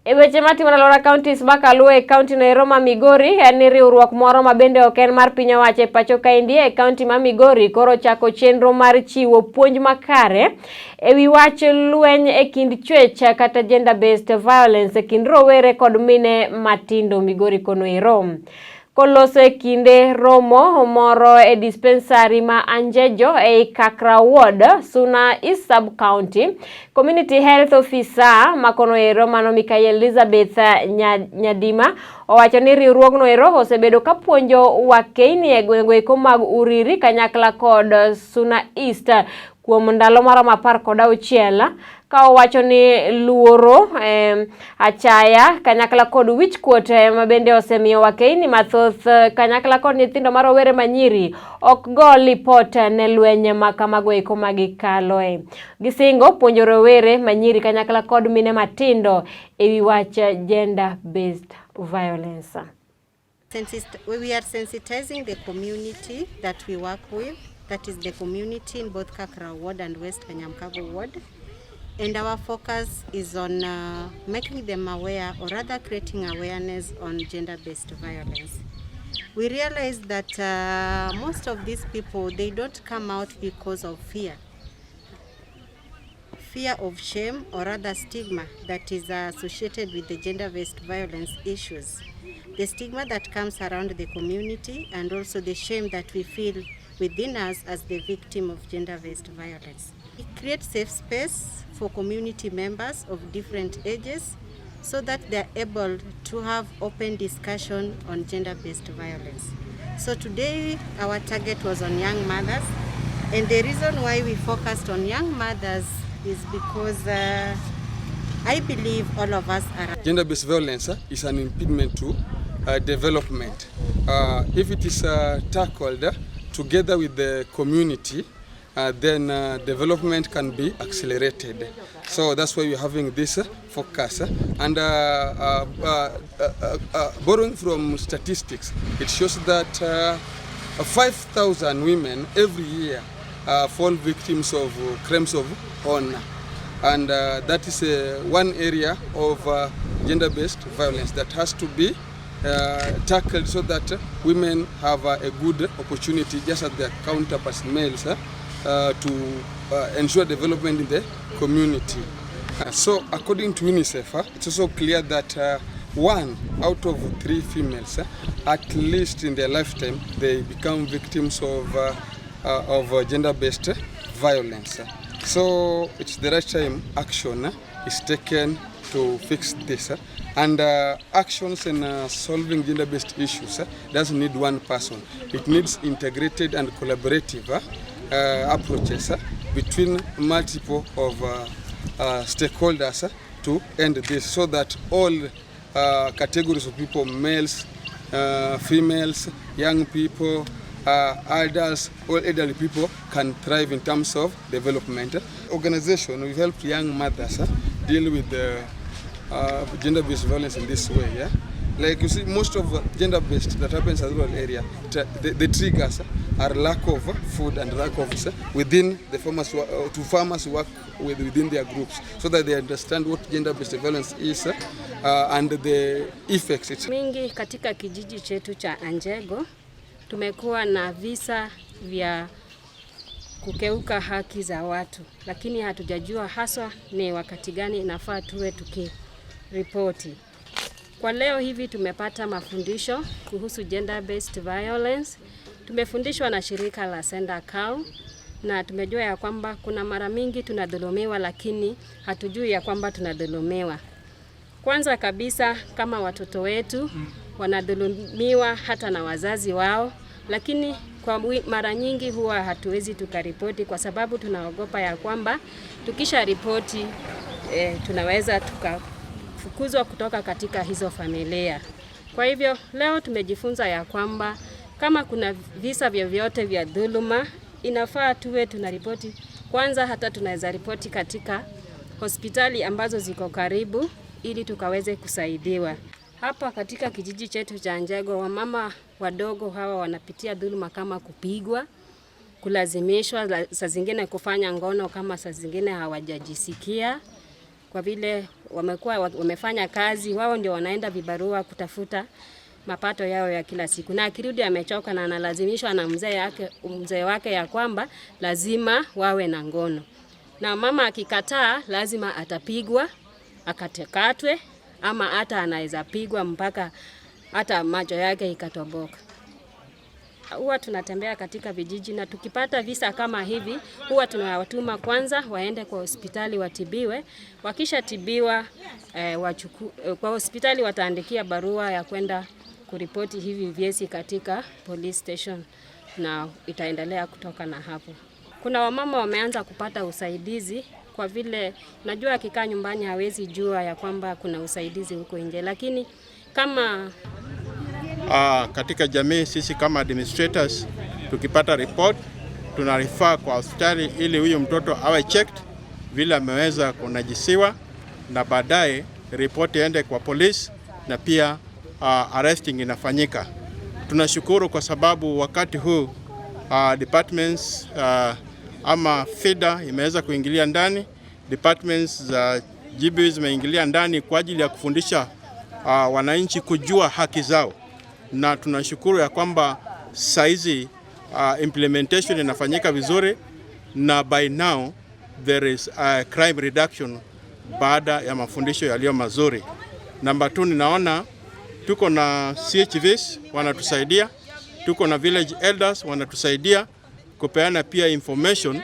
Eweche matimore Lora counties makaluwe county no Roma Migori en riwruok moro ma bende ok en mar piny owacho pacho kaendi e county ma Migori koro chako chenro mar chiwo puonj makare ewi wach lweny e kind chwech kata gender based violence e kind rowere kod mine matindo Migori kono Rome. Koloso e kinde romo moro e dispensary ma Anjejo e Kakra Ward, Suna East Sub County, Community Health Officer makono Mano Mikael Elizabeth Nyadima owacho ni riwruogno osebedo ka puonjo Wakeyni e gwenge mag Uriri kanyakla kod Suna East kuom ndalo maromo 16 ka owacho ni luoro achaya kanyakla kod wich kuot ma bende osemiyo Wakeyni mathoth kanyakla kod nyithindo marowere ma nyiri ok go lipot ne lweny ma kamago eko magikaloe. Gisingo puonjo rowere ma nyiri kanyakla kod mine matindo ewi wach gender based violence. We are sensitizing the community that we work with, that is the community in both Kakra Ward and West Kanyamkago Ward. And our focus is on making them aware, or rather creating awareness on gender-based violence. We realize that most of these people, they don't come out because of fear of shame, or rather stigma that is associated with the gender-based violence issues. The stigma that comes around the community and also the shame that we feel within us as the victim of gender-based violence. It creates safe space for community members of different ages so that they're able to have open discussion on gender-based violence. So today our target was on young mothers, and the reason why we focused on young mothers is because I believe all of us are... Gender-based violence is an impediment to development. If it is tackled together with the community, then development can be accelerated. So that's why we're having this focus. And borrowing from statistics, it shows that 5,000 women every year fall victims of crimes of honor. And that is one area of gender-based violence that has to be tackled so that women have a good opportunity, just as their counterparts males, to ensure development in the community. So according to UNICEF, it's also clear that 1 out of 3 females, at least in their lifetime, they become victims of gender-based violence. So it's the right time action is taken to fix this. And actions in solving gender-based issues doesn't need one person. It needs integrated and collaborative approaches between multiple of stakeholders to end this, so that all categories of people, males, females, young people, adults, all elderly people can thrive in terms of development. Organization, we help young mothers deal with the gender-based violence in this way. Yeah? Like you see, most of gender-based that happens in the rural area, the triggers are lack of food and lack of within the farmers, to farmers work within their groups, so that they understand what gender-based violence is and the effects. Mingi katika kijiji chetu cha Anjego tumekuwa na visa vya kukeuka haki za watu, lakini hatujajua haswa ni wakati gani inafaa tuwe tukiripoti. Kwa leo hivi tumepata mafundisho kuhusu gender-based violence. Tumefundishwa na shirika la Senda Cow, na tumejua ya kwamba kuna mara mingi tunadhulumiwa, lakini hatujui ya kwamba tunadhulumiwa. Kwanza kabisa, kama watoto wetu wanadhulumiwa hata na wazazi wao, lakini kwa mara nyingi huwa hatuwezi tukaripoti kwa sababu tunaogopa ya kwamba tukisha ripoti tunaweza tukafukuzwa kutoka katika hizo familia. Kwa hivyo leo tumejifunza ya kwamba kama kuna visa vyovyote vya dhuluma, inafaa tuwe tunaripoti kwanza, hata tunaweza ripoti katika hospitali ambazo ziko karibu ili tukaweze kusaidiwa. Hapa katika kijiji chetu cha Anjego, wamama wadogo hawa wanapitia dhuluma kama kupigwa, kulazimishwa, saa zingine kufanya ngono kama saa zingine hawajajisikia, kwa vile wamefanya kazi, wao ndio wanaenda vibarua kutafuta mapato yao ya kila siku, na akirudi amechoka na analazimishwa na mzee wake ya kwamba lazima wawe na ngono, na mama akikataa lazima atapigwa, akatekatwe, ama hata anaweza pigwa mpaka hata macho yake ikatoboka. Huwa tunatembea katika vijiji, na tukipata visa kama hivi huwa tunawatuma kwanza waende kwa hospitali watibiwe. Wakisha tibiwa kwa hospitali wataandikia barua ya kwenda kuripoti hivi vyesi katika police station, na itaendelea kutoka na hapo. Kuna wamama wameanza kupata usaidizi, kwa vile najua akikaa nyumbani hawezi jua ya kwamba kuna usaidizi huko nje, lakini kama katika jamii sisi kama administrators tukipata report tunarifaa kwa hospitali ili huyo mtoto awe checked vile ameweza kunajisiwa, na baadaye report iende kwa police na pia arresting inafanyika. Tunashukuru kwa sababu wakati huu departments ama FIDA imeweza kuingilia ndani, departments za GB zimeingilia ndani kwa ajili ya kufundisha wananchi kujua haki zao, na tunashukuru ya kwamba saizi implementation inafanyika vizuri, na by now there is a crime reduction baada ya mafundisho yaliyo mazuri. Namba 2, ninaona tuko na CHVs wanatusaidia, tuko na village elders wanatusaidia kupeana pia information